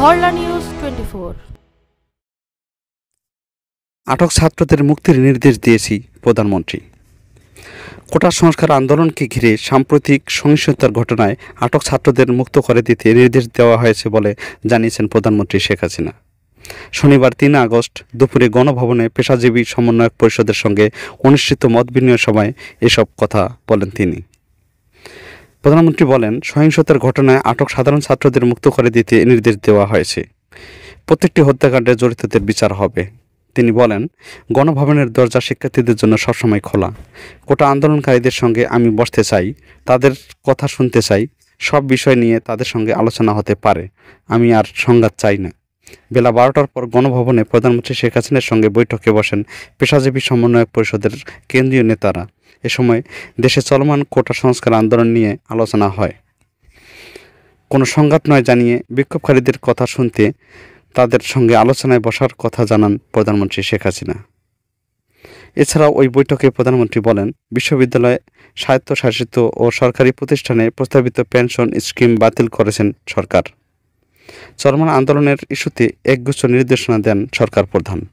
Dharla news 24। আটক ছাত্রদের মুক্তির নির্দেশ দিয়েছি প্রধানমন্ত্রী। কোটা সংস্কার আন্দোলনকে ঘিরে সাম্প্রতিক সহিংসতার ঘটনায় আটক ছাত্রদের মুক্ত করে দিতে নির্দেশ দেওয়া হয়েছে বলে জানিয়েছেন প্রধানমন্ত্রী শেখ হাসিনা। শনিবার ৩ আগস্ট দুপুরে গণভবনে পেশাজীবী সমন্বয়ক পরিষদের সঙ্গে অনুষ্ঠিত মতবিনিময় সভায় এসব কথা বলেন তিনি। প্রধানমন্ত্রী বলেন, সহিংসতার ঘটনায় আটক সাধারণ ছাত্রদের মুক্ত করে দিতে নির্দেশ দেওয়া হয়েছে। প্রত্যেকটি হত্যাকাণ্ডে জড়িতদের বিচার হবে। তিনি বলেন, গণভবনের দরজা শিক্ষার্থীদের জন্য সবসময় খোলা। কোটা আন্দোলনকারীদের সঙ্গে আমি বসতে চাই, তাদের কথা শুনতে চাই, সব বিষয় নিয়ে তাদের সঙ্গে আলোচনা হতে পারে। আমি আর সংঘাত চাই না। বেলা ১২টার পর গণভবনে প্রধানমন্ত্রী শেখ হাসিনার সঙ্গে বৈঠকে বসেন পেশাজীবী সমন্বয়ক পরিষদের কেন্দ্রীয় নেতারা। এ সময় দেশে চলমান কোটা সংস্কার আন্দোলন নিয়ে আলোচনা হয়। কোনো সংঘাত নয় জানিয়ে বিক্ষোভকারীদের কথা শুনতে তাদের সঙ্গে আলোচনায় বসার কথা জানান প্রধানমন্ত্রী শেখ হাসিনা। এছাড়াও ওই বৈঠকে প্রধানমন্ত্রী বলেন, বিশ্ববিদ্যালয়, স্বায়ত্তশাসিত ও সরকারি প্রতিষ্ঠানে প্রস্তাবিত পেনশন স্কিম বাতিল করেছেন সরকার। চলমান আন্দোলনের ইস্যুতে একগুচ্ছ নির্দেশনা দেন সরকার প্রধান।